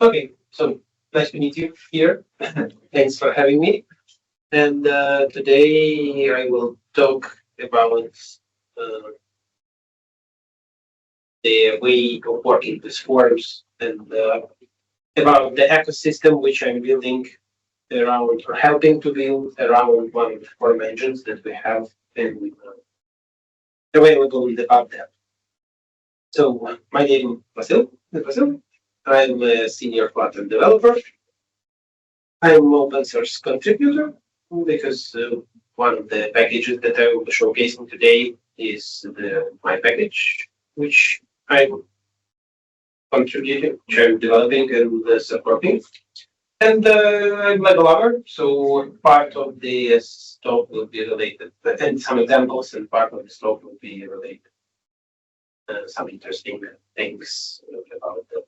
Okay, so nice to meet you here. Thanks for having me. And today I will talk about uh, the way of working with forms and about the ecosystem which I'm building around or helping to build around one of the form engines that we have and available in the pub dev. So my name is Vasyl. I'm a senior Flutter developer. I'm open source contributor because one of the packages that I will be showcasing today is my package, which I'm contributing, which I'm developing and supporting. And I'm like a lover, so part of the talk will be related, and some examples, and part of the talk will be related. Some interesting things about the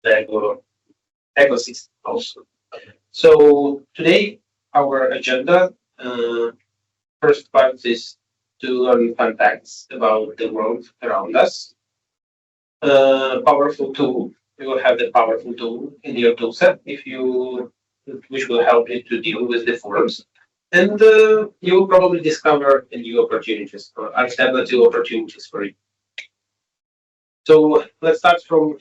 Lego ecosystem also. So today, our agenda, first part is to learn fun facts about the world around us. Powerful tool. You will have the powerful tool in your toolset which will help you to deal with the forms. And you will probably discover new opportunities or alternative opportunities for you. So let's start from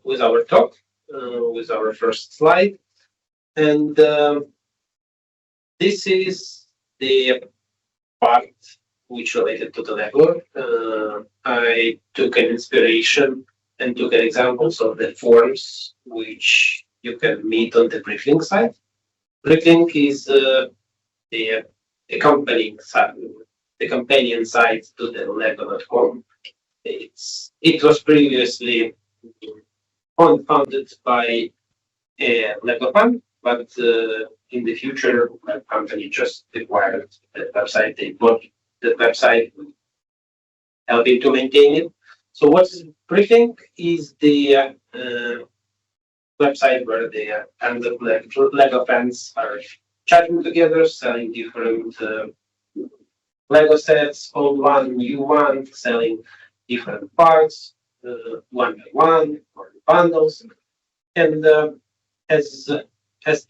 with our talk, with our first slide. And this is the part which related to the Lego. I took an inspiration and took an examples of the forms which you can meet on the Bricklink site. Bricklink is the accompanying site, the companion site to the Lego.com. It was previously founded by a Lego fan, but in the future, the company just acquired the website. They bought the website, helping to maintain it. So what's Bricklink is the website where the Lego fans are chatting together, selling different Lego sets, old one, new one, selling different parts, one by one, or bundles. And as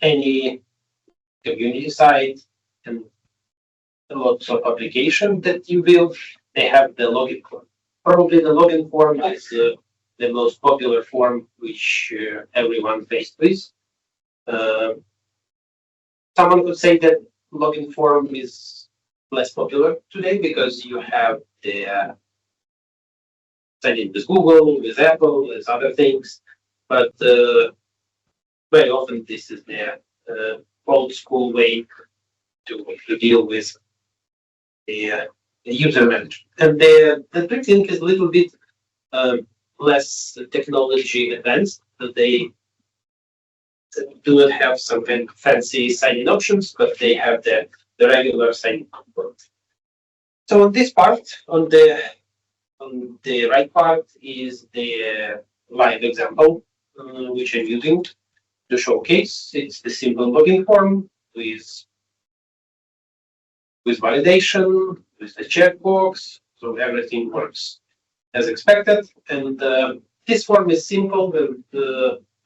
any community site and lots of applications that you build, they have the login form. Probably the login form is the most popular form which everyone faced with. Someone could say that login form is less popular today because you have the signing with Google, with Apple, with other things, but very often this is the old school way to deal with the user management. And the Bricklink is a little bit less technology advanced. They do not have some kind of fancy signing options, but they have the regular signing component. So on this part, on the right part is the live example which I'm using to showcase. It's the simple login form with validation, with the checkbox, so everything works as expected. And this form is simple,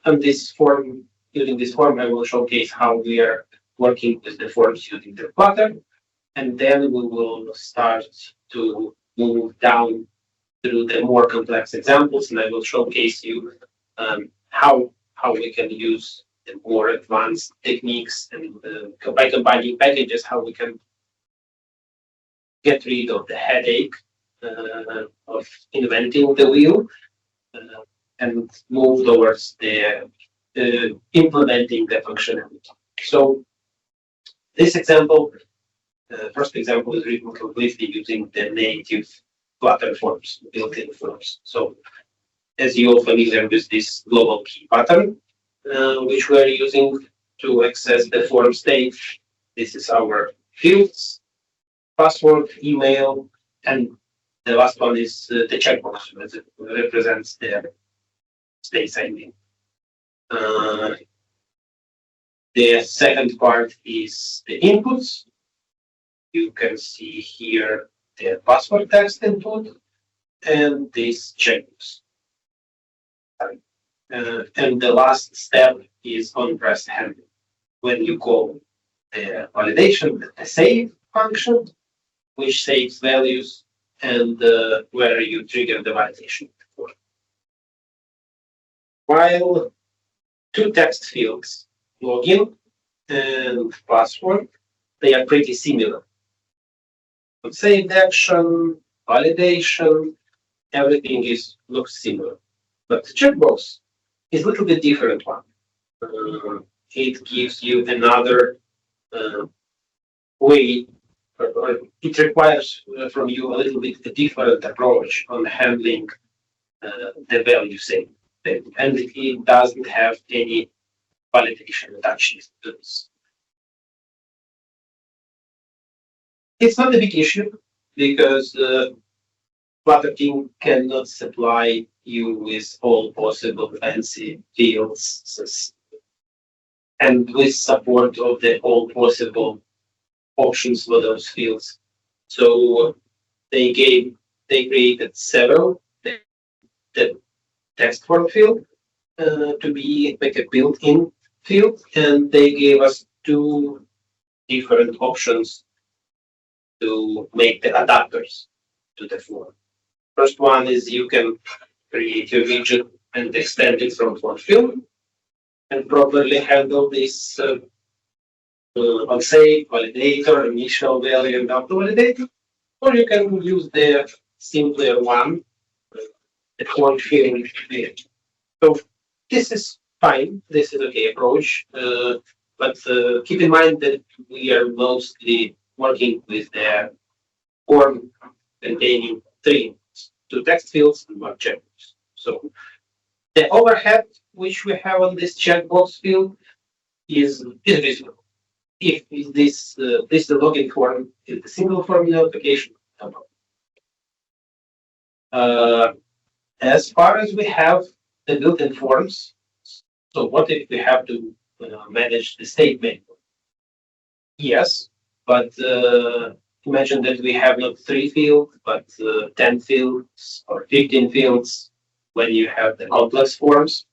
and this form, using this form, I will showcase how we are working with the forms using the Flutter, and then we will start to move down through the more complex examples, and I will showcase you how we can use the more advanced techniques and by combining packages, how we can get rid of the headache of inventing the wheel and move towards the implementing the functionality. So this example, first example, is written completely using the native Flutter forms, built-in forms. So as you're familiar with this global key pattern, which we're using to access the form state, this is our fields, password, email, and the last one is the checkbox, which represents the state ID. The second part is the inputs. You can see here the password text input and this checkbox. And the last step is on pressed handling. When you call the validation, the save function, which saves values and where you trigger the validation for. While two text fields, login and password, they are pretty similar. Saved action, validation, everything looks similar. But the checkbox is a little bit different one. It gives you another way, or it requires from you a little bit a different approach on handling the value saved. And it doesn't have any validation attached to this. It's not a big issue because Flutter team cannot supply you with all possible fancy fields and with support of the all possible options for those fields. So they created several the text form field to be like a built-in field, and they gave us two different options to make the adapters to the form. First one is you can create your widget and extend it from form field and properly handle this on save, validator, initial value, and auto validator. Or you can use the simpler one, the form field. So this is fine. This is okay approach. But keep in mind that we are mostly working with the form containing two text fields and one checkbox. So the overhead which we have on this checkbox field is reasonable. If this is the login form is the single form notification. As far as we have the built-in forms, so what if we have to manage the state manual? Yes, but imagine that we have not 3 fields, but 10 fields or 15 fields when you have the complex forms.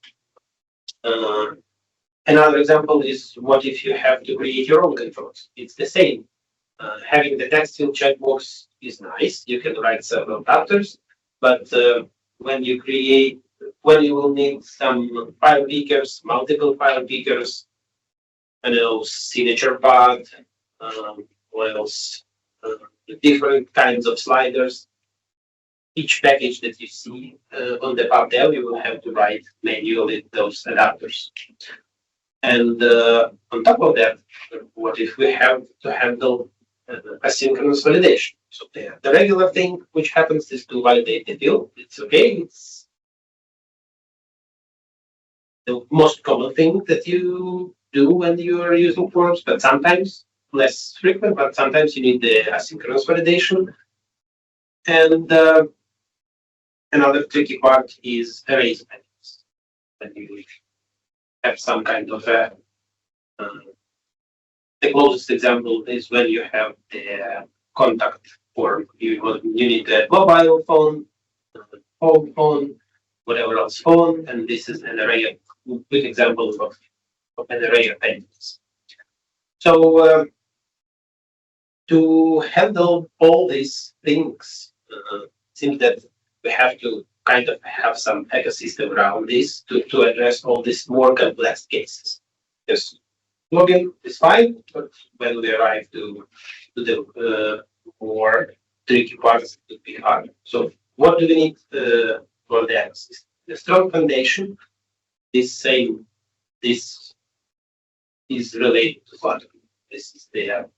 Another example is what if you have to create your own controls? It's the same. Having the text field checkbox is nice. You can write several adapters, but when you will need some file pickers, multiple file pickers, signature path, what else? Different kinds of sliders. Each package that you see on the path you will have to write manually those adapters. And on top of that, what if we have to handle asynchronous validation? So the regular thing which happens is to validate the field. It's okay. It's the most common thing that you do when you are using forms, but sometimes less frequent, but sometimes you need the asynchronous validation. And another tricky part is erase methods. When you have some kind of the closest example is when you have the contact form. You need a mobile phone, home phone, whatever else phone, and this is an array of good examples of an array of elements. So to handle all these things, it seems that we have to kind of have some ecosystem around this to address all these more complex cases. Because login is fine, but when we arrive to the more tricky parts, it would be hard. So what do we need for the ecosystem? The strong foundation. This is related to Flutter. This is the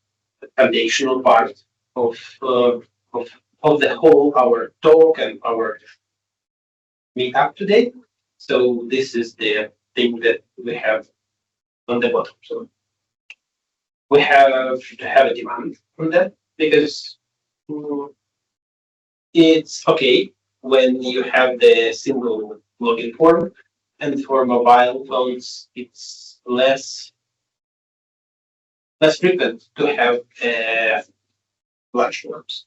foundational part of the whole our talk and our meetup today. So this is the thing that we have on the bottom. So we have to have a demand on that because it's okay when you have the single login form, and for mobile phones it's less frequent to have large forms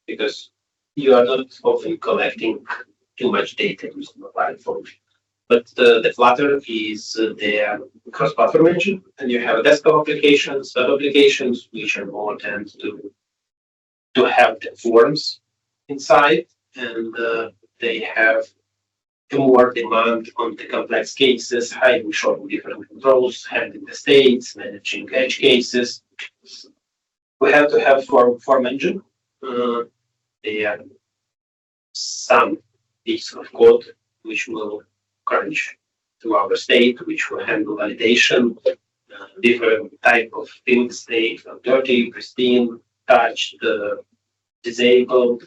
because you are not often collecting too much data using mobile phone. But the Flutter is the cross-platform engine, and you have desktop applications, web applications, which are more tend to have the forms inside, and they have more demand on the complex cases, hiding short different controls, handling the states, managing edge cases. We have to have form engine. They are some piece of code which will crunch to our state, which will handle validation, different type of field state, dirty, pristine, touched, disabled,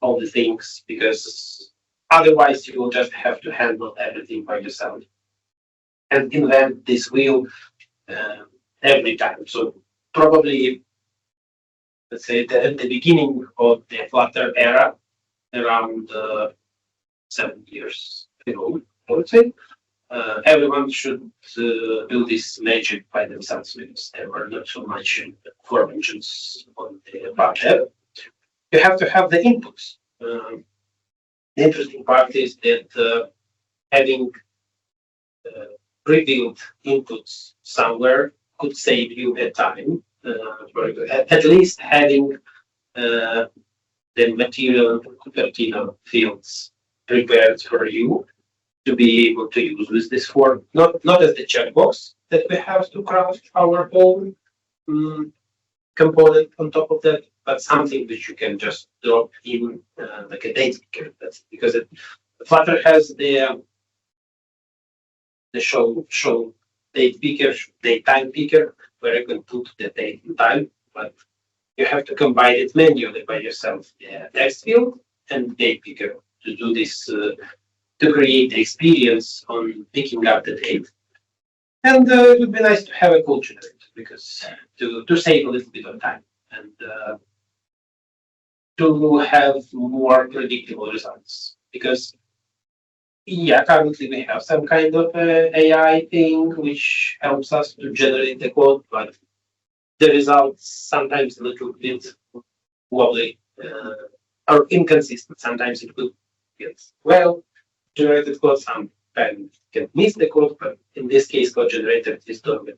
all the things, because otherwise you will just have to handle everything by yourself and invent this wheel every time. So probably, let's say, at the beginning of the Flutter era, around 7 years ago, I would say, everyone should do this magic by themselves because there were not so much form engines on the backend. You have to have the inputs. The interesting part is that having pre-built inputs somewhere could save you the time. At least having the material Cupertino fields prepared for you to be able to use with this form, not as the checkbox that we have to craft our own component on top of that, but something which you can just drop in like a date picker. That's because Flutter has the show date picker, date time picker, where you can put the date and time, but you have to combine it manually by yourself, the text field and date picker to do this, to create the experience on picking up the date. And it would be nice to have a code generator because to save a little bit of time and to have more predictable results. Because yeah, currently we have some kind of AI thing which helps us to generate the code, but the results sometimes a little bit wobbly or inconsistent. Sometimes it will get well generated code, sometimes can miss the code, but in this case, code generator is doing it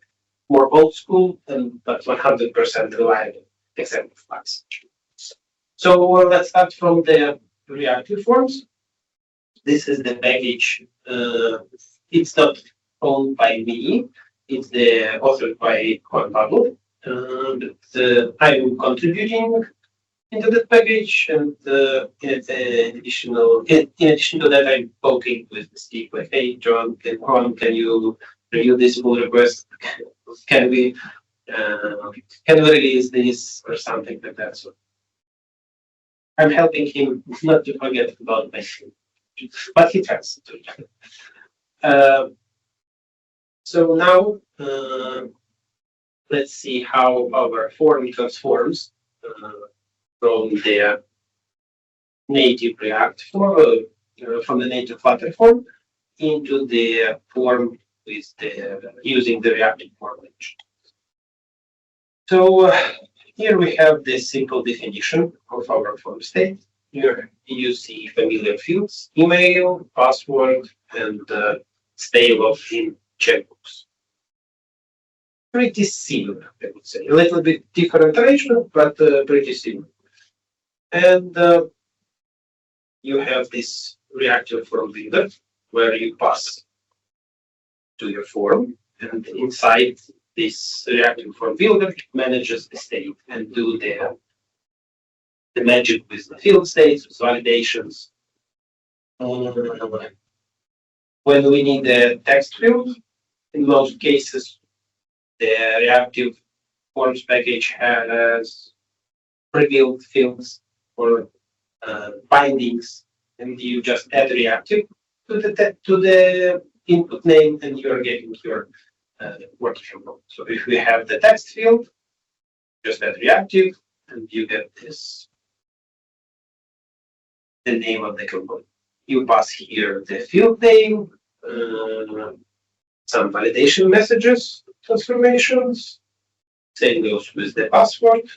more old school and but 100% reliable, except for bugs. So let's start from the reactive forms. This is the package. It's not owned by me. It's the authored by Juan Pablo. I'm contributing into the package, and in addition to that, I'm poking with Steve like, hey, John, can you review this pull request? Can we release this or something like that? So I'm helping him not to forget about my thing, but he tries to. So now let's see how our form transforms from the native React form, from the native Flutter form into the form with using the reactive form engine. So here we have the simple definition of our form state. Here you see familiar fields, email, password, and stay logged in checkbox. Pretty similar, I would say. A little bit different arrangement, but pretty similar. And you have this reactive form builder where you pass to your form, and inside this reactive form builder manages the state and do the magic with the field states, with validations. When we need the text field, in most cases, the reactive forms package has pre-built fields for bindings, and you just add reactive to the input name, and you are getting your working component. So if we have the text field, just add reactive, and you get this, the name of the component. You pass here the field name, some validation messages, transformations. Same goes with the password,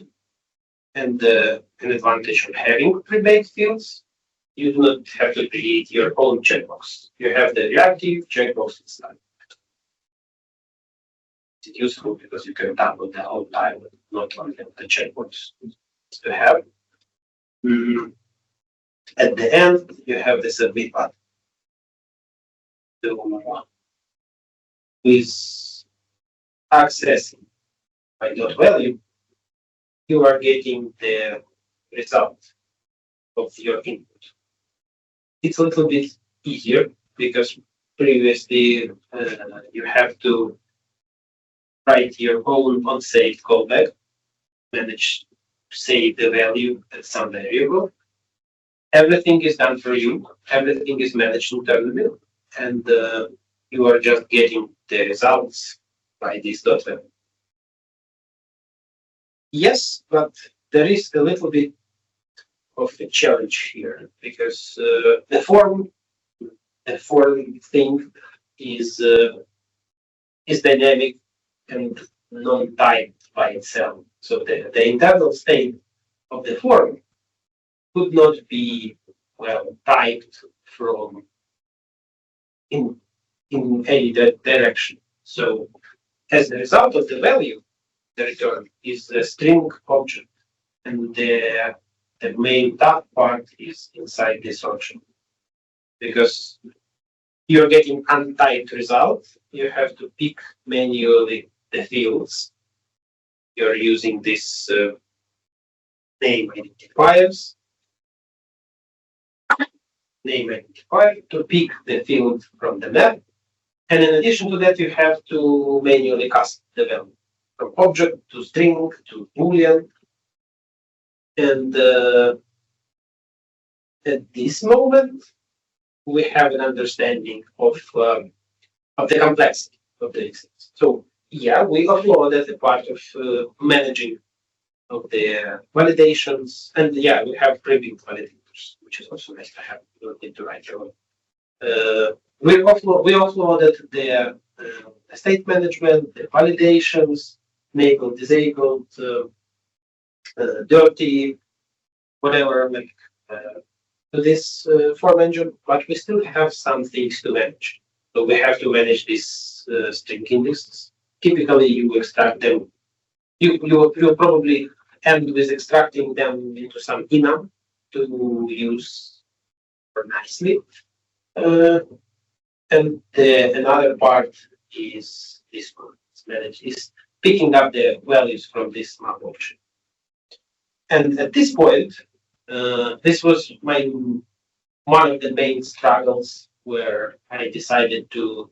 and an advantage of having pre-baked fields you do not have to create your own checkbox. You have the reactive checkbox inside. It's useful because you can download the whole time, not only the checkbox to have. At the end, you have the submit button. With accessing by dot value, you are getting the result of your input. It's a little bit easier because previously you have to write your own unsafe callback, manage to save the value at some variable. Everything is done for you. Everything is managed internally, and you are just getting the results by this dot value. Yes, but there is a little bit of a challenge here because the form thing is dynamic and non-typed by itself. So the internal state of the form could not be typed from in any direction. So as a result of the value, the return is a string object, and the main top part is inside this function. Because you're getting untyped result, you have to pick manually the fields. You're using this name identifier to pick the field from the map. And in addition to that, you have to manually cast the value from object to string to Boolean. And at this moment, we have an understanding of the complexity of the instance. So yeah, we offloaded a part of managing of the validations, and yeah, we have pre-built validators, which is also nice to have. You don't need to write your own. We offloaded the state management, the validations, enabled, disabled, dirty, whatever, like to this form engine, but we still have some things to manage. So we have to manage these string indexes. Typically, you extract them. You probably end with extracting them into some enum to use more nicely. And another part is this one. It's managed is picking up the values from this map option. And at this point, this was one of the main struggles where I decided to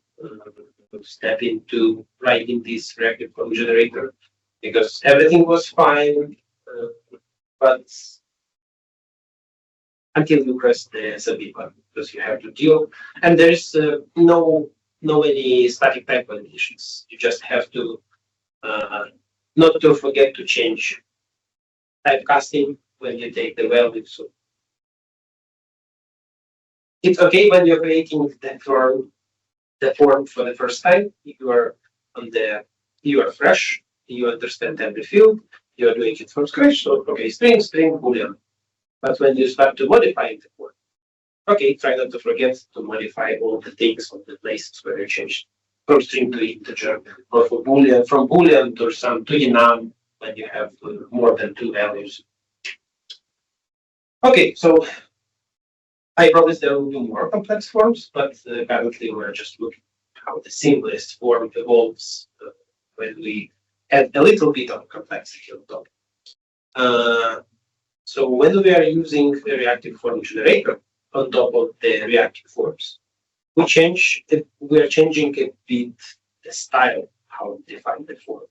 step into writing this reactive form generator because everything was fine, but until you press the submit button, because you have to deal, and there's no any static type validations. You just have to not to forget to change typecasting when you take the value. So it's okay when you're creating the form for the first time. You are fresh, you understand every field, you are doing it from scratch. So okay, string, Boolean. But when you start to modify the form, okay, try not to forget to modify all the things on the places where you change from string to integer, or from Boolean to enum when you have more than two values. Okay, so I promise there will be more complex forms, but currently we're just looking at how the simplest form evolves when we add a little bit of complexity on top. So when we are using a reactive form generator on top of the reactive forms, we are changing a bit the style how we define the form.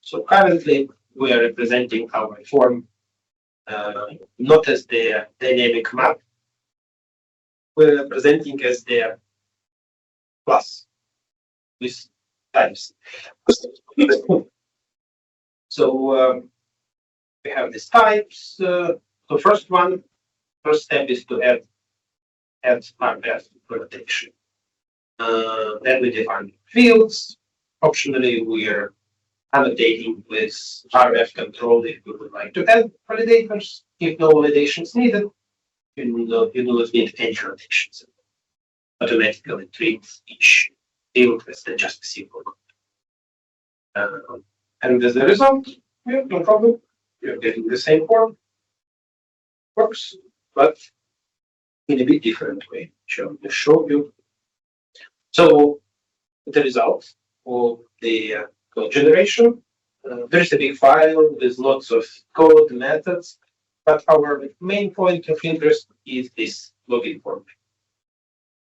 So currently we are representing our form not as the dynamic map. We're representing as the class with types. So we have these types. The first step is to add RF validation. Then we define fields. Optionally, we are annotating with RF control if we would like to add validators. If no validations needed, you don't need any annotations. Automatically treats each field as just a simple code. And as a result, yeah, no problem. You're getting the same form. Works, but in a bit different way. Shall I show you? So the result of the code generation, there's a big file with lots of code methods, but our main point of interest is this login form.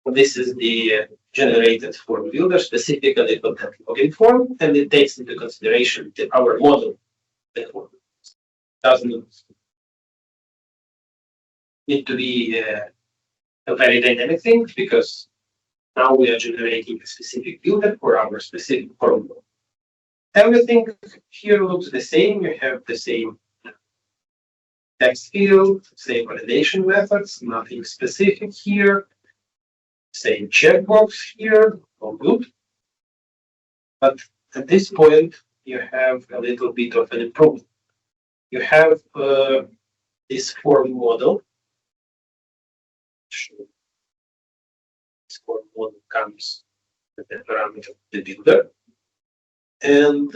This is the generated form builder specifically for that login form, and it takes into consideration our model. That form doesn't need to be a very dynamic thing because now we are generating a specific builder for our specific form. Everything here looks the same. You have the same text field, same validation methods, nothing specific here. Same checkbox here, all good. But at this point, you have a little bit of an improvement. You have this form model. This form model comes with the parameter of the builder. And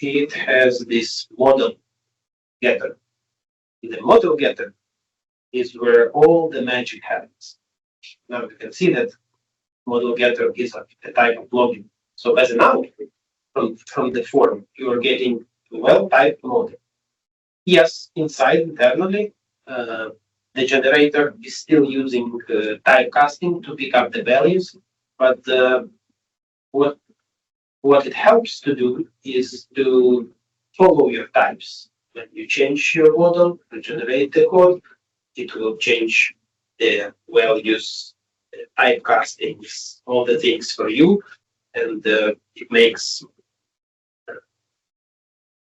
it has this model getter. The model getter is where all the magic happens. Now you can see that model getter is a type of login. So as an output from the form, you are getting a well-typed model. Yes, inside internally, the generator is still using typecasting to pick up the values, but what it helps to do is to follow your types. When you change your model to generate the code, it will change the values, typecastings, all the things for you, and it makes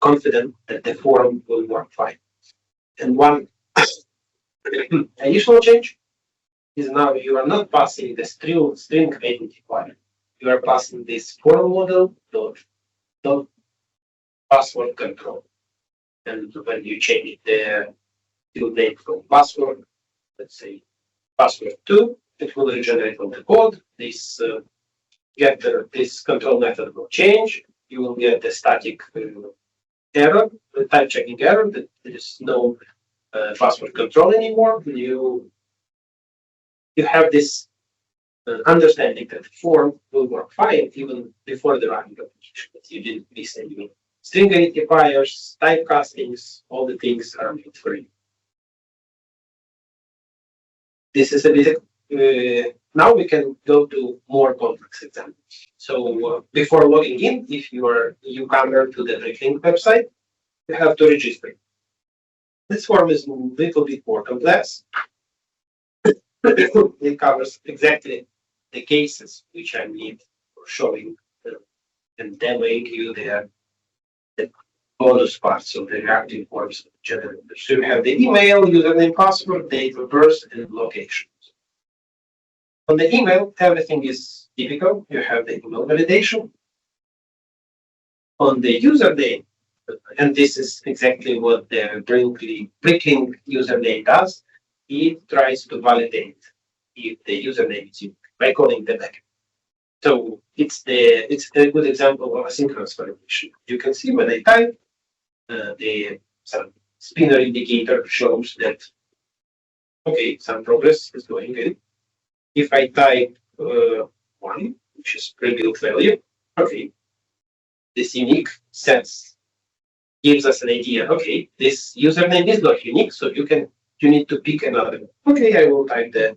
confident that the form will work fine. And one additional change is now you are not passing the string identifier. You are passing this form model dot password control. And when you change the field name from password, let's say password 2, it will regenerate all the code. This this control method will change. You will get the static error, the type checking error, that there is no password control anymore. You have this understanding that the form will work fine even before the running application. You didn't miss any string identifiers, typecastings, all the things are made for you. This is a bit. Now we can go to more complex examples. So before logging in, if you are a newcomer to the Bricklink website, you have to register. This form is a little bit more complex. It covers exactly the cases which I need for showing and demoing you the bonus parts of the reactive forms generator. So you have the email, username, password, date of birth, and location. On the email, everything is typical. You have the email validation. On the username, and this is exactly what the Bricklink username does, it tries to validate if the username is unique by calling the backend. So it's a good example of asynchronous validation. You can see when I type, the spinner indicator shows that, okay, some progress is going good. If I type 1, which is pre-built value, okay, this unique sense gives us an idea. Okay, this username is not unique, so you need to pick another. Okay, I will type the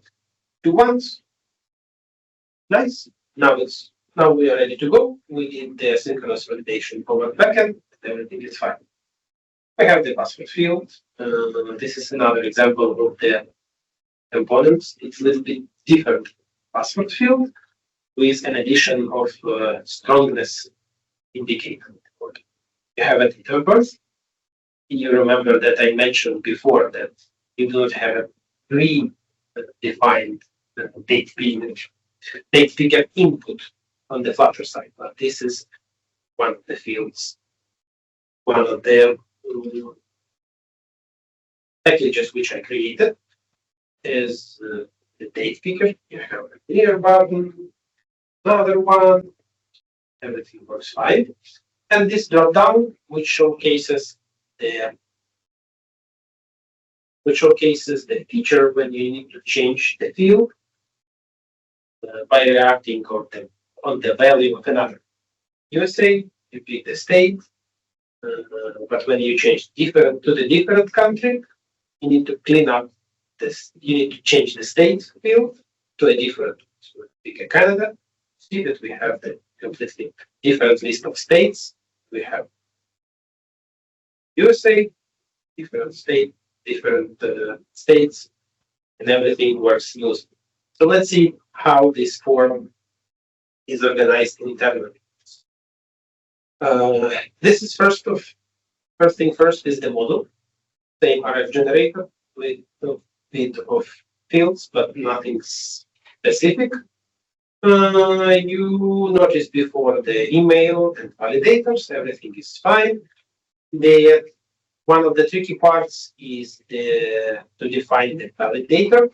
2 ones. Nice. Now we are ready to go. We did the synchronous validation over backend. Everything is fine. I have the password field. This is another example of the components. It's a little bit different password field with an addition of strongness indicator. You have a date of birth. You remember that I mentioned before that you don't have a pre-defined date picker input on the Flutter side, but this is one of the fields, one of the packages which I created. is the date picker. You have a clear button, another one, everything works fine. And this drop down, which showcases the feature when you need to change the field by reacting on the value of another. USA, you pick the state, but when you change to the different country, you need to clean up this. You need to change the state field to a different. So pick a Canada. See that we have the completely different list of states. We have USA, different state, different states, and everything works smoothly. So let's see how this form is organized internally. This is first thing first is the model, same RF generator with a bit of fields, but nothing specific. You noticed before the email and validators, everything is fine. One of the tricky parts is to define the validator.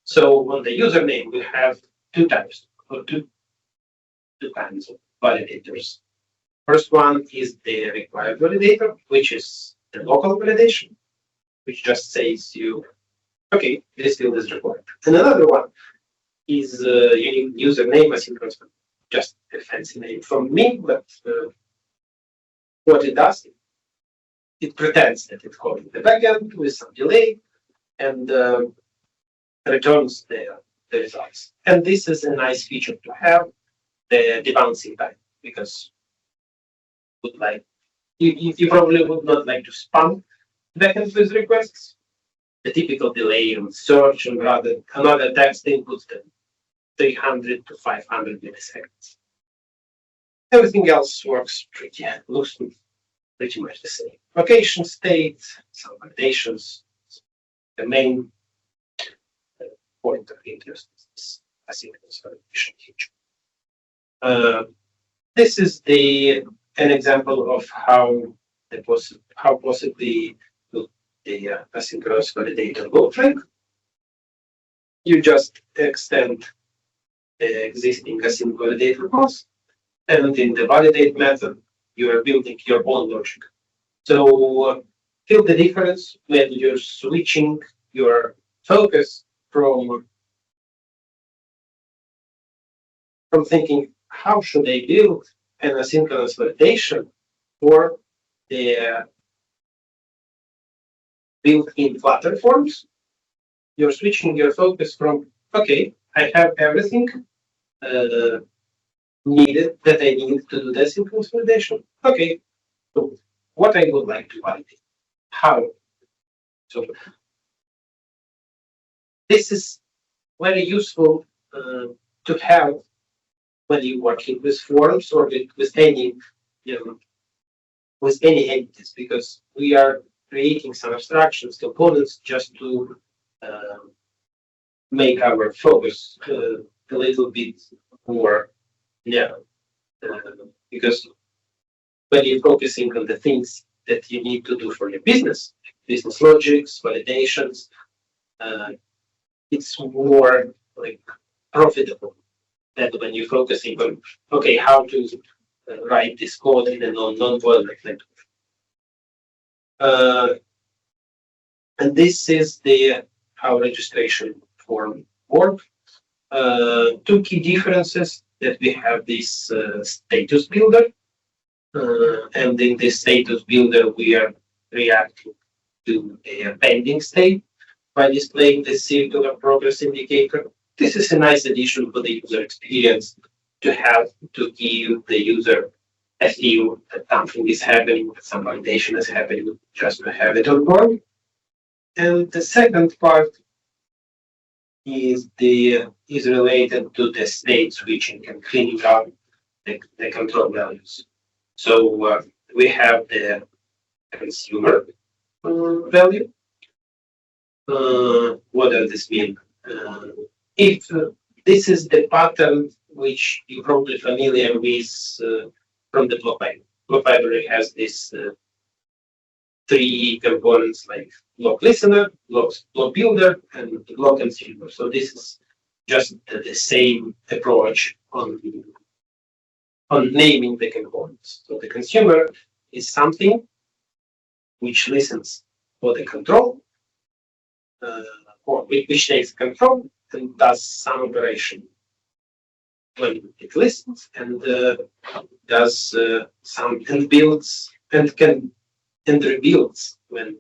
So on the username, we have two types or two kinds of validators. First one is the required validator, which is the local validation, which just says okay, this field is required. And another one is unique username asynchronous, just a fancy name from me, but what it does, it pretends that it's calling the backend with some delay and returns the results. And this is a nice feature to have, the debouncing time, because you probably would not like to spam backend with requests. The typical delay on search and another text inputs them 300 to 500 milliseconds. Everything else looks pretty much the same. Location state, some validations. The main point of interest is asynchronous validation feature. This is an example of how possibly the asynchronous validator looks like. You just extend the existing async validator class, and in the validate method, you are building your own logic. So feel the difference when you're switching your focus from thinking how should I build an asynchronous validation for the built-in Flutter forms. You're switching your focus from, okay, I have everything needed that I need to do the asynchronous validation. Okay, so what I would like to validate, how. So this is very useful to have when you're working with forms or with any entities, because we are creating some abstractions, components, just to make our focus a little bit more narrow. Because when you're focusing on the things that you need to do for your business logics, validations, it's more profitable than when you're focusing on, okay, how to write this code in a non-boilerplate language. And this is how registration form work. Two key differences: that we have this status builder, and in this status builder we are reacting to a pending state by displaying the circular progress indicator. This is a nice addition for the user experience, to have to give the user a feel that something is happening, that some validation is happening, just to have it on board. And the second part is related to the state switching and cleaning up the control values. So we have the consumer value. What does this mean? If this is the pattern which you're probably familiar with from the block library. Block library has this three components like block listener, block builder, and block consumer. So this is just the same approach on naming the components. So the consumer is something which listens for the control, or which takes control and does some operation when it listens, and does some and builds and can and rebuilds when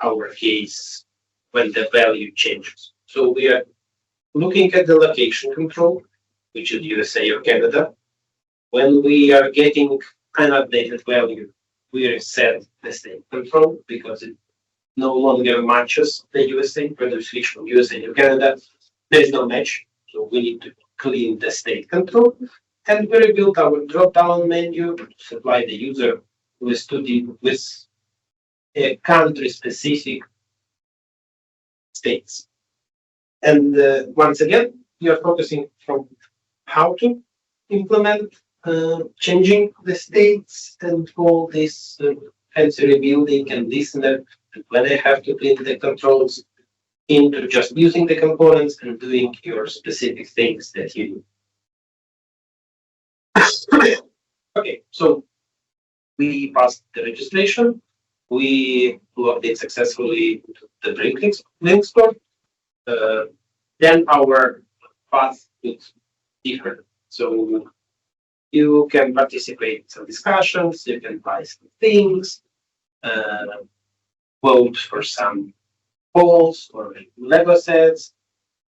our case when the value changes. So we are looking at the location control, which is USA or Canada. When we are getting an updated value, we reset the state control because it no longer matches the USA. When we switch from USA to Canada, there is no match. So we need to clean the state control. And we rebuild our drop-down menu to supply the user with a country-specific states. And once again, we are focusing from how to implement changing the states and all this fancy rebuilding and this and that. When I have to clean the controls into just using the components and doing your specific things that you do. Okay, so we passed the registration. We logged in successfully to the Brink link store. Then our path is different. So you can participate in some discussions, you can buy some things, vote for some polls or Lego sets.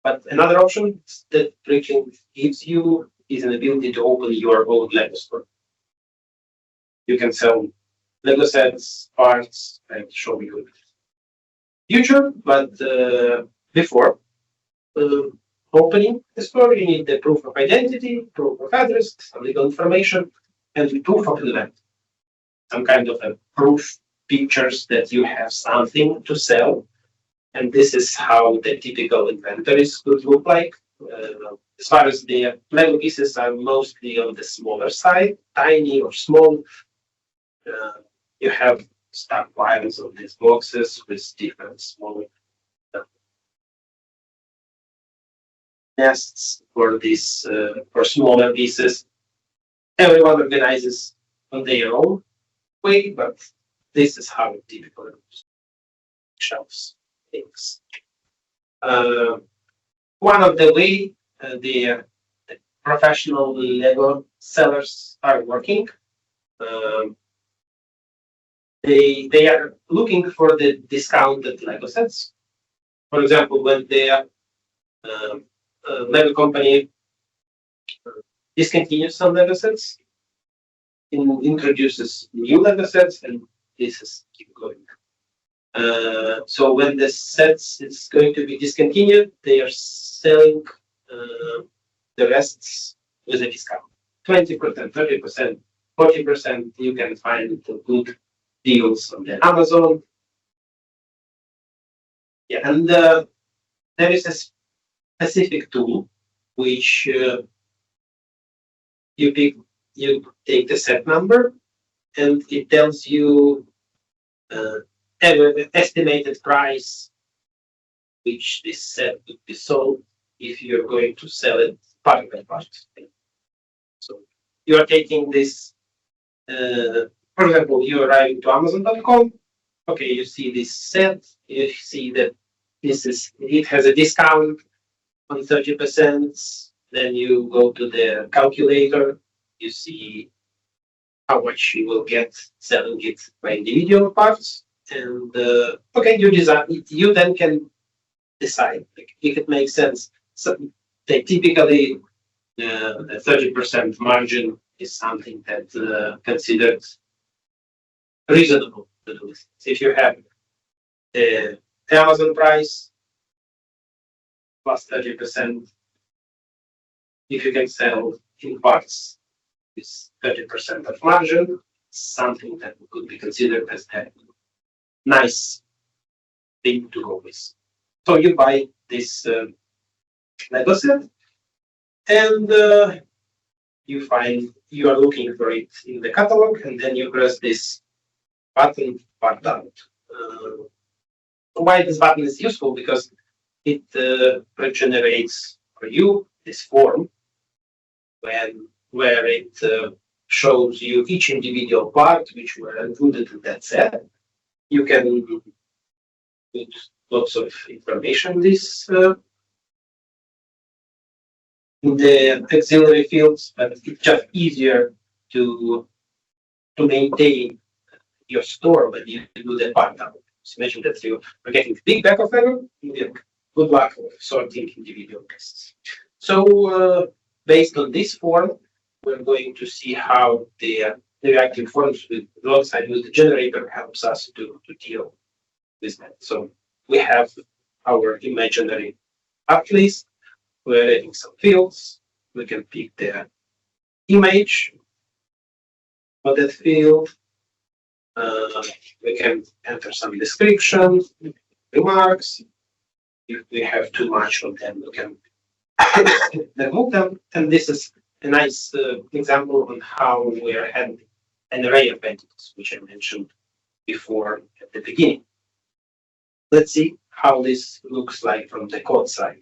But another option that Brink gives you is an ability to open your own Lego store. You can sell Lego sets, parts, and show you in the future, but before opening the store, you need the proof of identity, proof of address, some legal information, and proof of event. Some kind of a proof pictures that you have something to sell. And this is how the typical inventories could look like. As far as the Lego pieces are mostly on the smaller side, tiny or small. You have stockpiles of these boxes with different small nests for these for smaller pieces. Everyone organizes on their own way, but this is how it typically shelves things. One of the way the professional Lego sellers are working. They are looking for the discounted Lego sets. For example, when the Lego company discontinues some Lego sets, introduces new Lego sets, and this is keep going. So when the sets is going to be discontinued, they are selling the rests with a discount. 20%, 30%, 40%. You can find the good deals on the Amazon. Yeah, and there is a specific tool which you take the set number and it tells you an estimated price which this set would be sold if you're going to sell it part by part. So you are taking this. For example, you arrive to Amazon.com. Okay, you see this set. You see that it has a discount on 30%. Then you go to the calculator. You see how much you will get selling it by individual parts, and okay, you then can decide if it makes sense. So they typically the 30% margin is something that considered reasonable to do this. If you have the Amazon price plus 30%, if you can sell in parts with 30% of margin, something that could be considered as a nice thing to go with. So you buy this Lego set, and you are looking for it in the catalog, and then you press this button part out. Why this button is useful? Because it regenerates for you this form where it shows you each individual part which were included in that set. You can put lots of information this in the auxiliary fields, but it's just easier to maintain your store when you do the part out. So imagine that you are getting big backup level, good luck with sorting individual tests. So based on this form, we're going to see how the reactive forms alongside with the generator helps us to deal with that. So we have our imaginary part list. We're adding some fields. We can pick the image of that field. We can enter some description, remarks. If we have too much of them, we can remove them. And this is a nice example on how we are handling an array of entities, which I mentioned before at the beginning. Let's see how this looks like from the code side.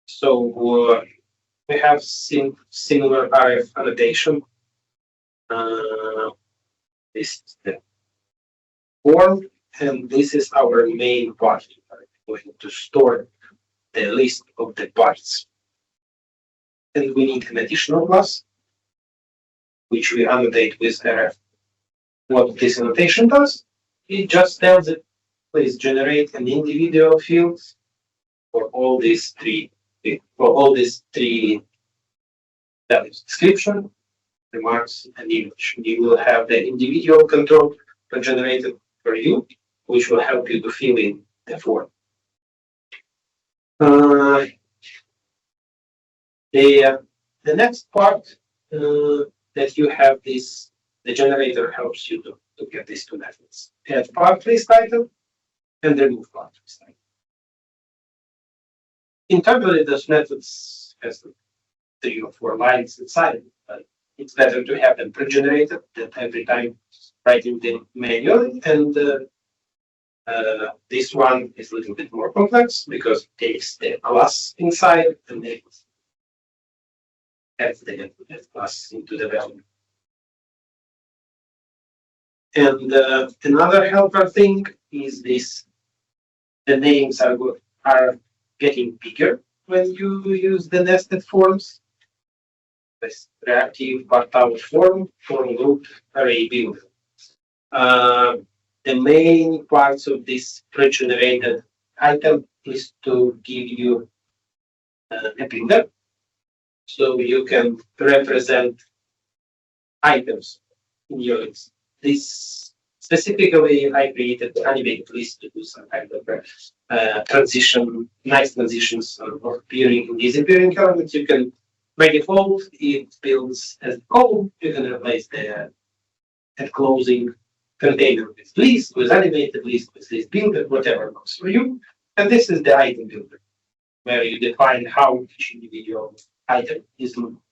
So we have similar RF annotation. This is the form, and this is our main part. We're going to store the list of the parts. And we need an additional class, which we annotate with RF. What this annotation does, it just tells it, please generate an individual field for all these three values: description, remarks, and image. You will have the individual control generated for you, which will help you to fill in the form. The next part that you have this, the generator helps you to get these two methods: add part list item and remove part list item. Internally, those methods has 3 or 4 lines inside, but it's better to have them pre-generated than every time writing them manually. And this one is a little bit more complex because it takes the class inside and it adds the class into the value. And another helper thing is this: the names are getting bigger when you use the nested forms. This reactive part out form group array builder. The main parts of this pre-generated item is to give you a builder, so you can represent items in your list. This specifically, I created an animated list to do some kind of nice transitions of appearing and disappearing elements. You can, by default, it builds as a column. You can replace the at closing container with list, with animated list, with list builder, whatever works for you. And this is the item builder, where you define how each individual item is looking.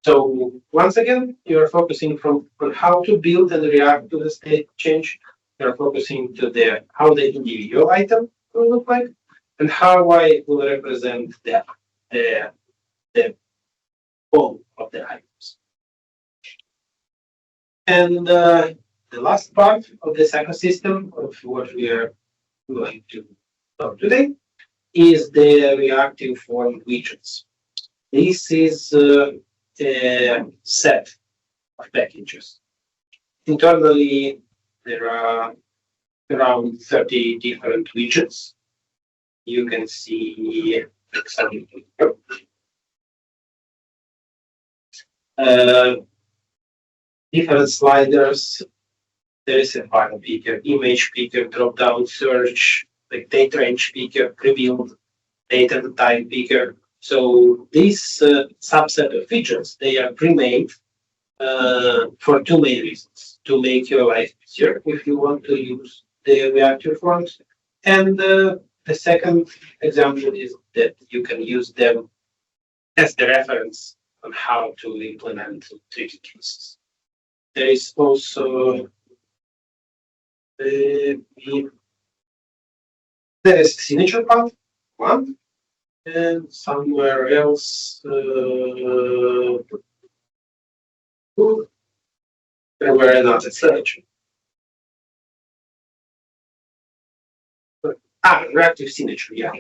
So once again, you're focusing on how to build and react to the state change. You're focusing to how the individual item will look like and how I will represent the whole of the items. And the last part of this ecosystem of what we are going to talk today is the reactive form widgets. This is a set of packages. Internally, there are around 30 different widgets. You can see some different sliders. There is a file picker, image picker, drop-down search, like data range picker, revealed data type picker. So this subset of features, they are pre-made for 2 main reasons: to make your life easier if you want to use the reactive forms, and the second example is that you can use them as the reference on how to implement tricky cases. there is also there is signature path one, and somewhere else there were another signature. Reactive signature, yeah.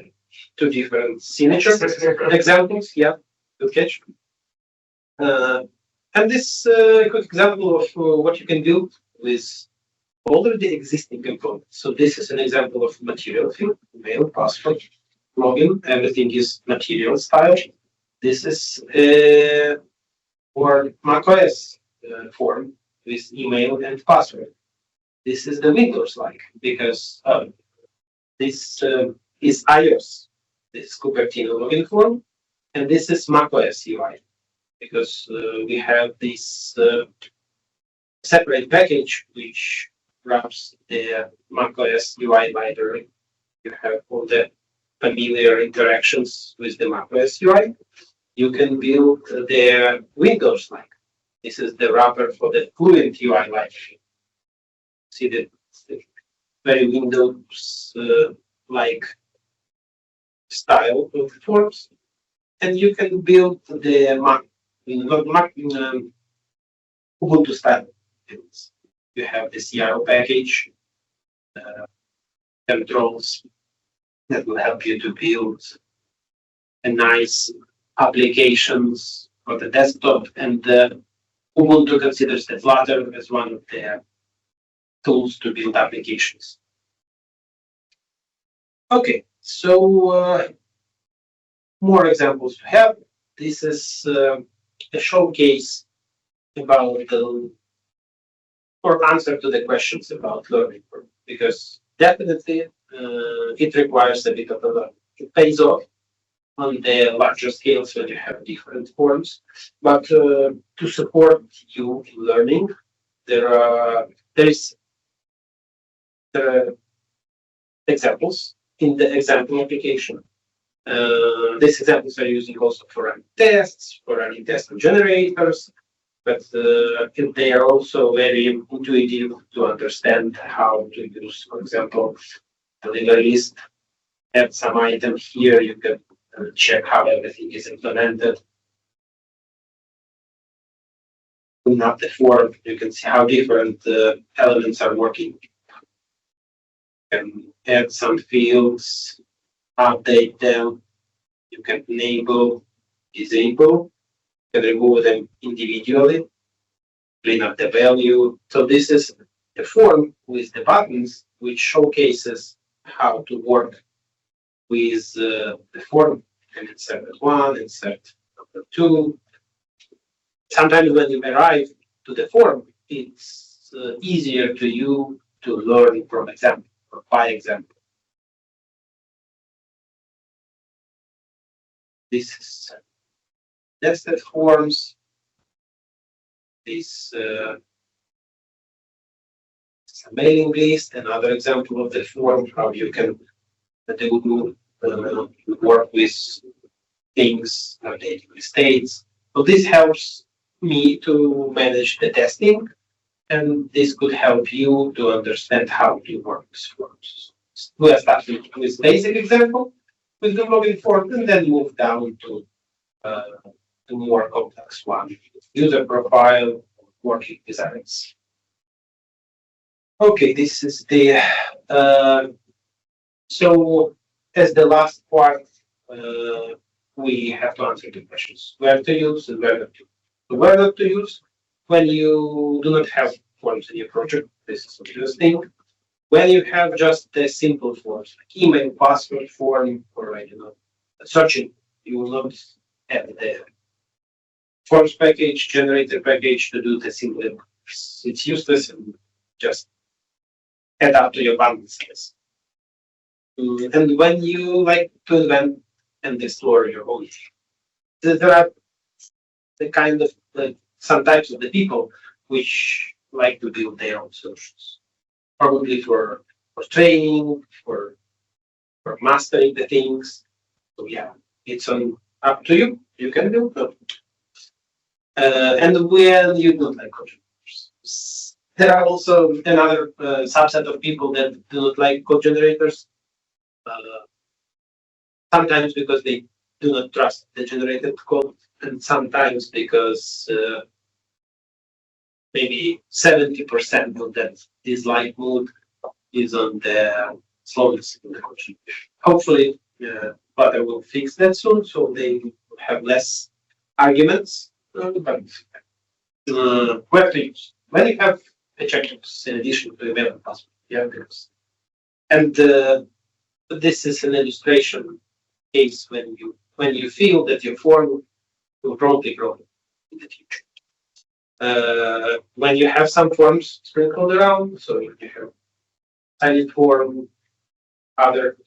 Two different signature examples, yeah, good catch. And this quick example of what you can do with already existing components. So this is an example of material field, mail, password, login, everything is material style. This is for macOS form with email and password. This is the Windows like because this is iOS. This is Cupertino login form, and this is macOS UI because we have this separate package which wraps the macOS UI library. You have all the familiar interactions with the macOS UI. You can build the Windows like. This is the wrapper for the Fluent UI library. See the very Windows like style of forms, and you can build the Ubuntu style builds. You have the CRO package, controls that will help you to build a nice applications for the desktop, and Ubuntu considers the Flutter as one of the tools to build applications. Okay, so more examples to have. This is a showcase about the or answer to the questions about learning, because definitely it requires a bit of a learning. It pays off on the larger scales when you have different forms, but to support you in learning, there are examples in the example application. These examples are using also for running tests, for running test generators, but they are also very intuitive to understand how to use, for example, delivery list. Add some item here, you can check how everything is implemented. Clean up the form, you can see how different elements are working. You can add some fields, update them. You can enable, disable, you can remove them individually, clean up the value. So this is the form with the buttons, which showcases how to work with the form. And insert one, insert number two. Sometimes when you arrive to the form, it's easier to you to learn from example or by example. This is nested forms. This is a mailing list, another example of the form, how you can do work with things, updating the states. So this helps me to manage the testing, and this could help you to understand how to work with forms. We'll start with basic example with the login form, and then move down to more complex one. User profile, working designs. Okay, this is the so as the last part, we have to answer the questions: where to use and where not to. So where not to use when you do not have forms in your project. This is interesting. When you have just the simple forms like email, password form, or searching, you will not have the forms package, generator package to do the simple. It's useless and just add up to your balances. And when you like to invent and explore your own, there are the kind of some types of the people which like to build their own solutions, probably for training, for mastering the things. So yeah, it's up to you. You can build them. And when you don't like contributors, There are also another subset of people that do not like code generators. Sometimes because they do not trust the generated code, and sometimes because maybe 70% of that dislike mood is on the slowness in the contribution. Hopefully, Flutter will fix that soon, so they have less arguments. But we have to use when you have a checkbox in addition to a valid password. Yeah, because and this is an illustration case when you feel that your form will probably grow in the future. When you have some forms sprinkled around, so you have silent form, other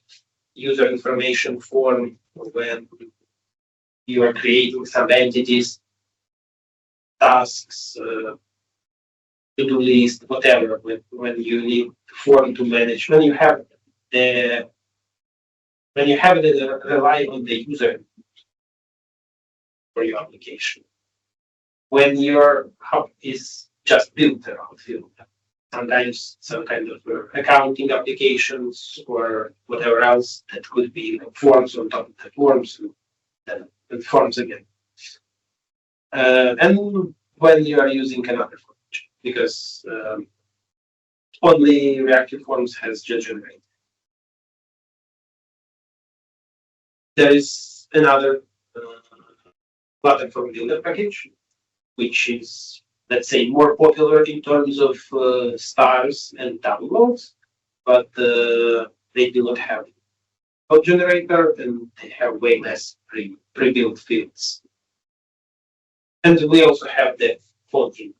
user information form, when you are creating some entities, tasks, to-do list, whatever, when you need form to manage, when you have the rely on the user for your application. When your hub is just built around field, sometimes some kind of accounting applications or whatever else that could be forms on top of the forms and forms again. And when you are using another form, because only reactive forms has generate. There is another platform builder package, which is, let's say, more popular in terms of stars and downloads, but they do not have code generator and they have way less pre-built fields. And we also have the font input,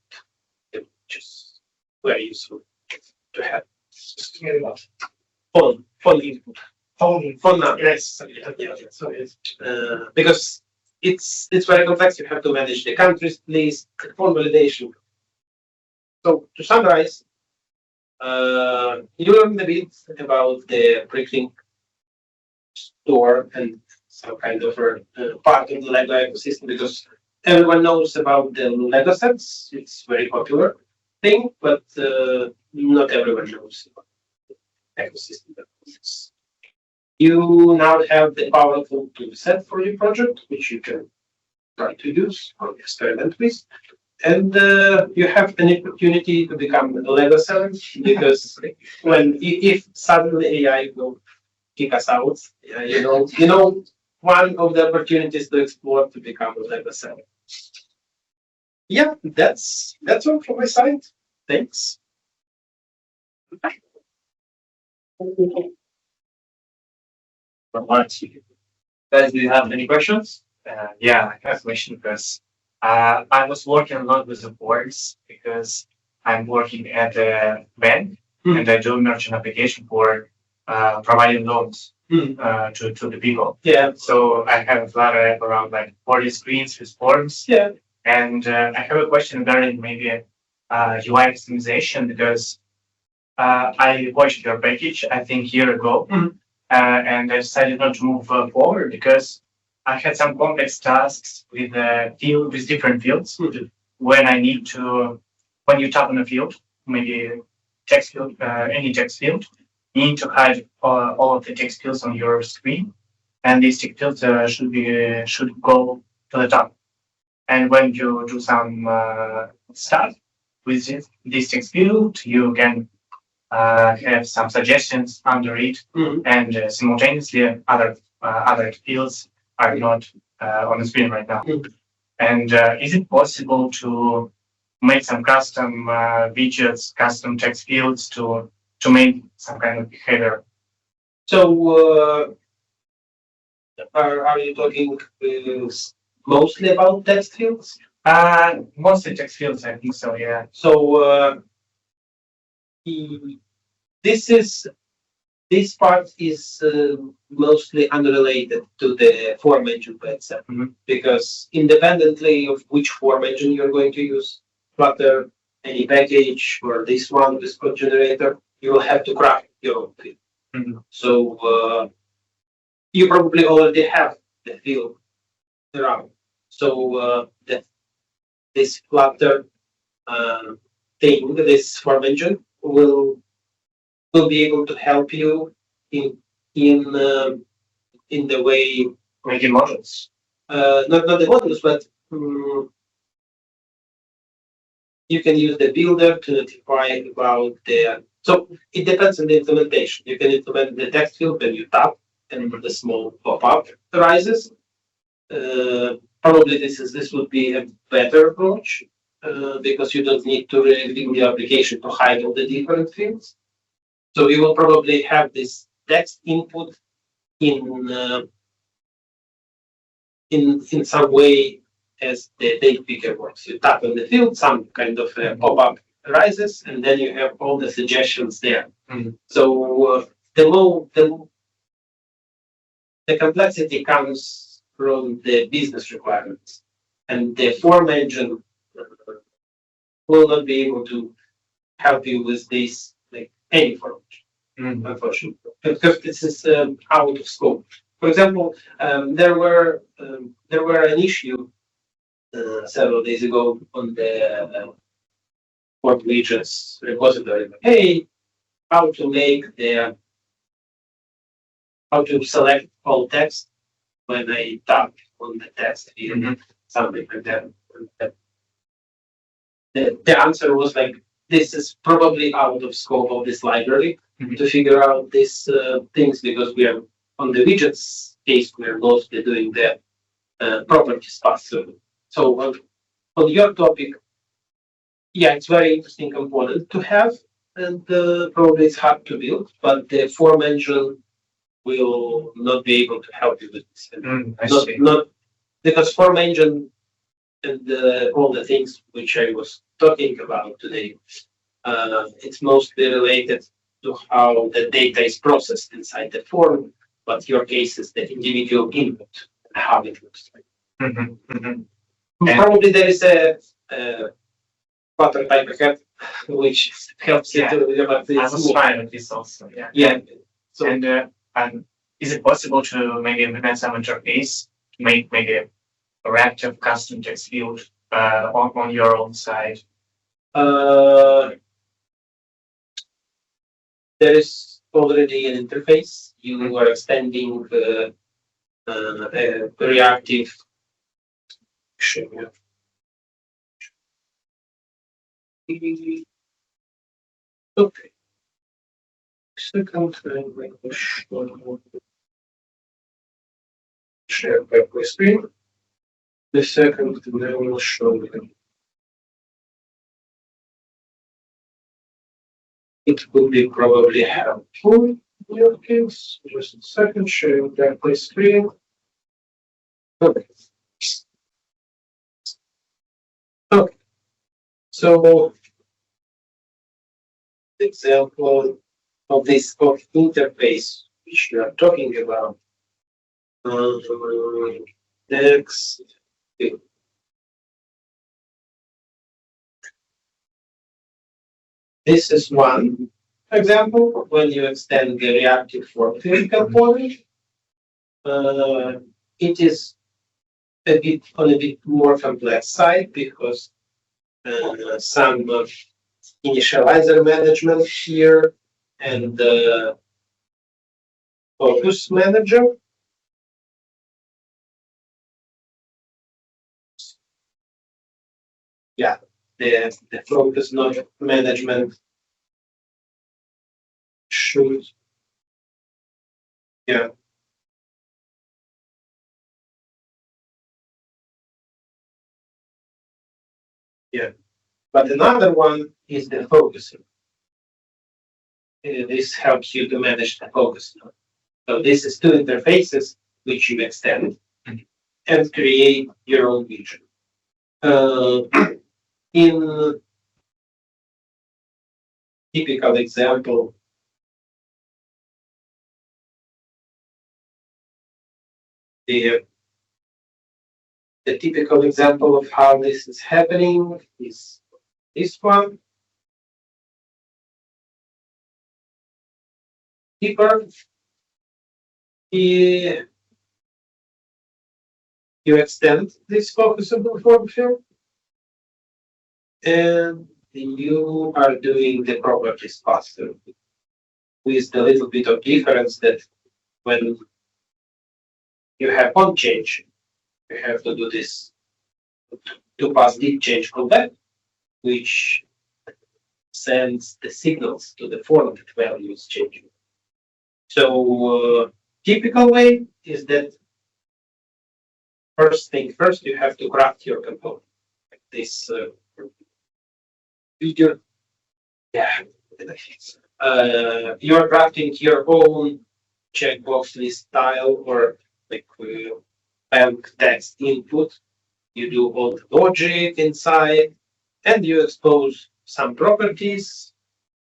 which is very useful to have. Font input. Phone number. Yes. Because it's very complex. You have to manage the countries list, phone validation. So to summarize, you learned a bit about the pre-click store and some kind of part of the Lego ecosystem, because everyone knows about the Lego sets. It's a very popular thing, but not everyone knows about the ecosystem. You now have the powerful toolset for your project, which you can try to use or experiment with. And you have an opportunity to become a Lego 7, because if suddenly AI will kick us out, you know, one of the opportunities to explore to become a Lego 7. Yeah, that's all from my side. Thanks. Guys, do you have any questions? Yeah, I have a question because I was working a lot with the boards because I'm working at a bank and I do merchant application for providing loans to the people. Yeah. So I have a Flutter app around like 40 screens with forms. Yeah. And I have a question regarding maybe UI customization because I watched your package, I think, a year ago. And I decided not to move forward because I had some complex tasks with different fields. When I need to, when you tap on a field, maybe text field, any text field, you need to hide all of the text fields on your screen, and these text fields should go to the top. And when you do some stuff with this text field, you can have some suggestions under it, and simultaneously other fields are not on the screen right now. And is it possible to make some custom widgets, custom text fields to make some kind of behavior? So are you talking mostly about text fields? Mostly text fields, I think so, yeah. So this part is mostly unrelated to the form engine by itself, because independently of which form engine you're going to use, Flutter, any package, or this one, this code generator, you will have to craft your own field. So you probably already have the field around. So this Flutter thing, this form engine, will be able to help you in the way, Making models. not the modules, but you can use the builder to notify about the. So it depends on the implementation. You can implement the text field when you tap, and the small pop-up arises. Probably this would be a better approach because you don't need to really build the application to hide all the different fields. So you will probably have this text input in some way as the date picker works. You tap on the field, some kind of pop-up arises, and then you have all the suggestions there. So the complexity comes from the business requirements, and the form engine will not be able to help you with this like any form, unfortunately, because this is out of scope. For example, there were an issue several days ago on the Port Regions repository. Hey, how to select all text when I tap on the text field, something like that. The answer was like, this is probably out of scope of this library to figure out these things, because we are on the widgets case, we are mostly doing the properties path. So on your topic, yeah, it's very interesting component to have, and probably it's hard to build, but the form engine will not be able to help you with this. Not because form engine and all the things which I was talking about today, it's mostly related to how the data is processed inside the form, but your case is the individual input and how it looks like. Probably there is a pattern type ahead, which helps you to. I was trying with this also. Yeah. So and is it possible to maybe implement some interface to make maybe a reactive custom text field on your own side? There is already an interface. You are extending the reactive. Okay. Second, share back my screen. The second, I will show you. It will be probably helpful in your case. Just a second, sharing back my screen. Okay. Okay. So, the example of this interface which you are talking about. Next. This is one example when you extend the reactive form field component. It is a bit on a bit more complex side because some initializer management here and focus manager. Yeah, the focus node management should. Yeah. Yeah. But another one is the focusing. This helps you to manage the focus node. So this is two interfaces which you extend and create your own vision. In typical example, the typical example of how this is happening is this one. Deeper, you extend this focusable form field, and you are doing the properties faster, with the little bit of difference that when you have one change, you have to do this to pass the change callback, which sends the signals to the form that value is changing. So typical way is that first thing first, you have to craft your component. Like this figure. Yeah. You're crafting your own checkbox list style or like bank text input. You do all the logic inside and you expose some properties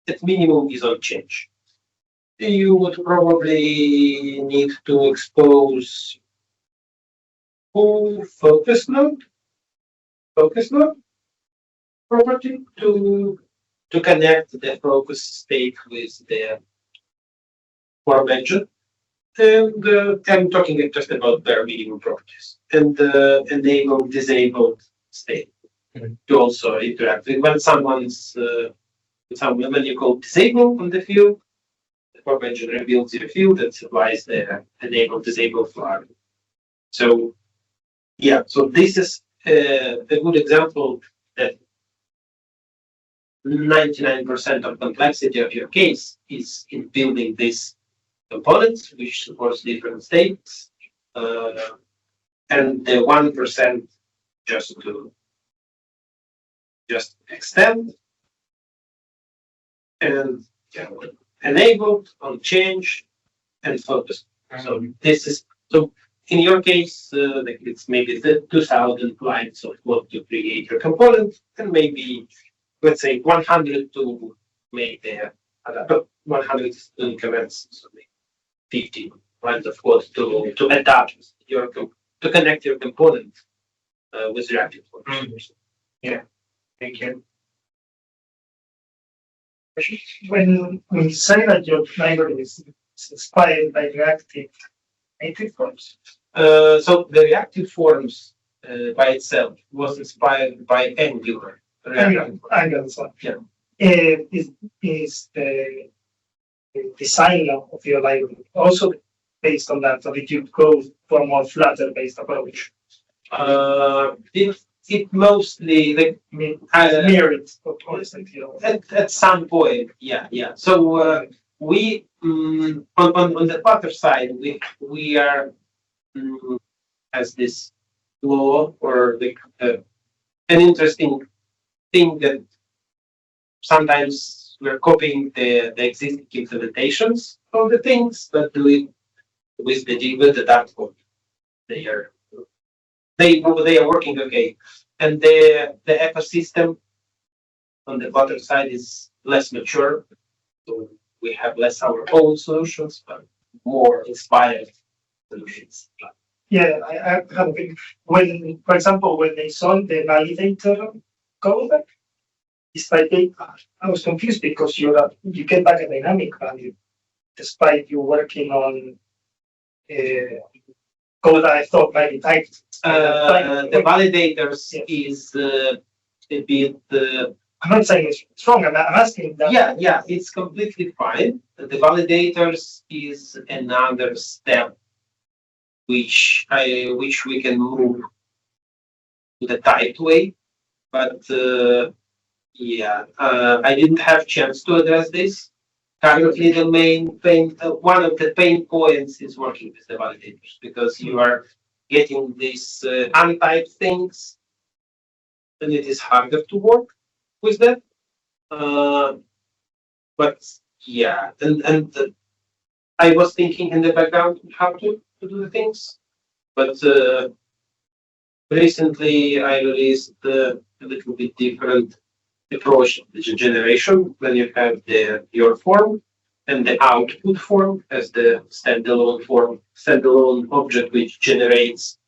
that minimum is on change. You would probably need to expose full focus node property to connect the focus state with the form engine. And I'm talking just about bare minimum properties and enable disabled state to also interact with when someone's when you call disable on the field, the form engine reveals your field and supplies the enable disable flag. So yeah, so this is a good example that 99% of complexity of your case is in building these components, which supports different states, and the 1% just to extend and enabled on change and focus. So this is so in your case, like it's maybe the 2,000 lines of code to create your component, and maybe let's say 100 to make the 100 comments, so maybe 50 lines of code to adapt your to connect your component with reactive forms. Yeah, thank you. When you say that your library is inspired by reactive native forms, So the reactive forms by itself was inspired by Angular. Angular, so Yeah. is the design of your library also based on that, or did you go for a more Flutter based approach? It mostly like I mean, uh, mirrored, of course, like, you know. at some point, yeah. So we on the Flutter side, we are as this law or like an interesting thing that sometimes we're copying the existing implementations of the things, but do it with the dark code. They are they are working okay, and the ecosystem on the Flutter side is less mature, so we have less our own solutions, but more inspired solutions. Yeah, I have a big, when, for example, when they saw the validator code, it's like I was confused because you get back a dynamic value despite you working on code that I thought might be typed. The validators is a bit. I'm not saying it's wrong. I'm asking that. Yeah, it's completely fine. The validators is another step which we can move to the typed way, but I didn't have chance to address this. Currently, the main pain, one of the pain points is working with the validators because you are getting these untyped things, and it is harder to work with that. But yeah, and I was thinking in the background how to do the things, but recently I released a little bit different approach to the generation when you have your form and the output form as the standalone object which generates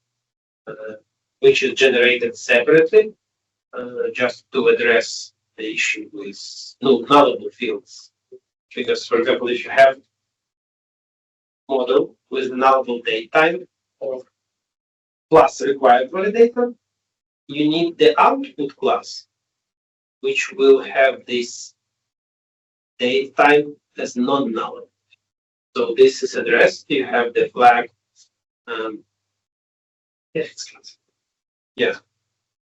which is generated separately just to address the issue with nullable fields. Because, for example, if you have model with nullable date type or plus required validator, you need the output class which will have this date type as non-null. So this is addressed. You have the flag. Yeah.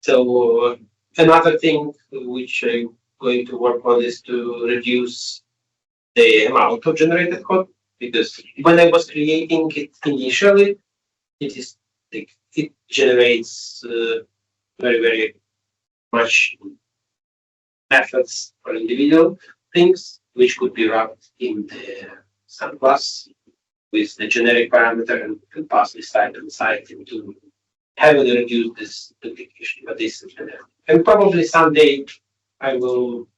So another thing which I'm going to work on is to reduce the amount of generated code, because when I was creating it initially, it generates very much methods for individual things, which could be wrapped in the some class with the generic parameter and can pass this type inside to heavily reduce this duplication. But this is and probably someday I will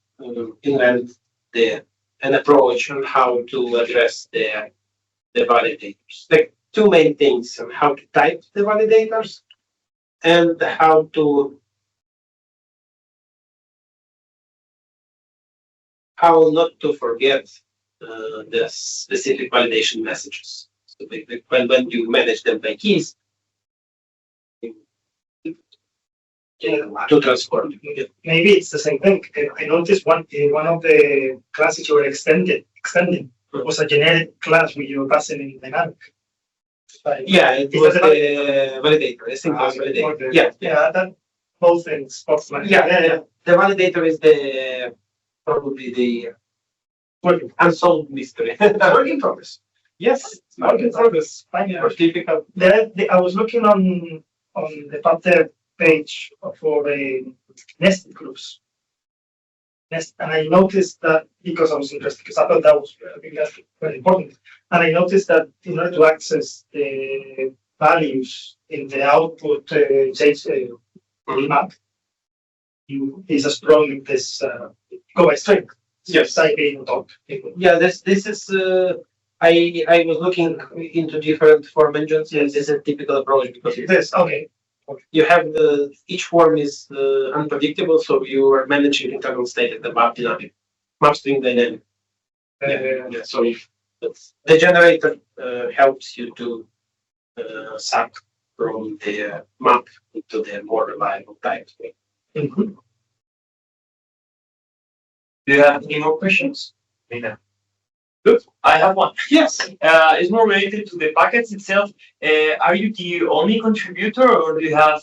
invent an approach on how to address the validators. Like two main things: on how to type the validators and how not to forget the specific validation messages. So when you manage them by keys, to transform. Maybe it's the same thing. I noticed one of the classes you were extending was a generic class with your passing in dynamic. Yeah, it was the validator. I think it was validator. Yeah, that both things. Spotlight. Yeah. The validator is probably the unsolved mystery. Work in progress. Yes, work in progress. Fine. Difficult. I was looking on the Flutter page for the nested groups. And I noticed that, because I was interested, because I thought that was very important. And I noticed that in order to access the values in the output map, is as strong as this go by string. Yes. Typing dot. Yeah, this is. I was looking into different form engines. Yes, this is a typical approach because This okay. You have each form is unpredictable, so you are managing internal state at the map string dynamic. So the generator helps you to suck from the map into the more reliable type. Mm-hmm. Do you have any more questions? Good. I have one. Yes. It's more related to the packets itself. Are you the only contributor, or do you have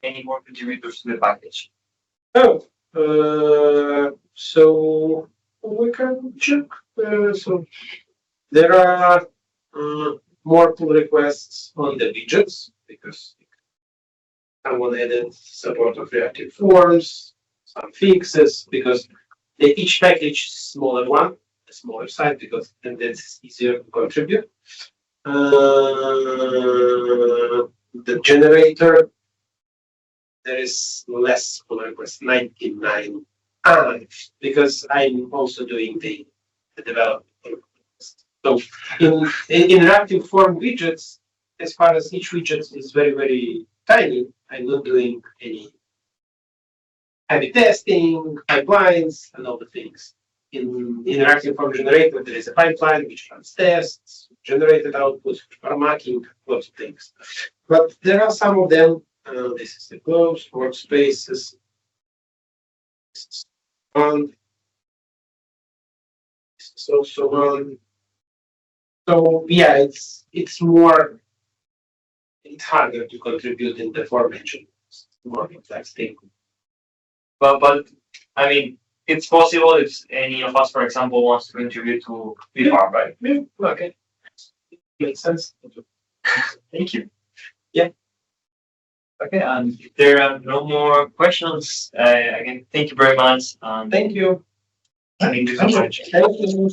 any more contributors to the package? So we can check. So there are more pull requests on the widgets because someone added support of reactive forms, some fixes because each package is smaller one. Smaller side because then that's easier to contribute. The generator, there is less pull requests, 99. Because I'm also doing the development. So in reactive form widgets, as far as each widget is very tiny, I'm not doing any heavy testing, pipelines, and all the things. In interactive form generator, there is a pipeline which runs tests, generated outputs, marking, lots of things. But there are some of them. This is the closed workspaces. This is one. This is also one. So yeah, it's harder to contribute in the form engine. It's more complex thing. But I mean, it's possible if any of us, for example, wants to contribute to VFarm, right? Yeah, okay. Makes sense. Thank you. Yeah. Okay, and if there are no more questions, again, thank you very much. Thank you. Thank you so much. Thank you.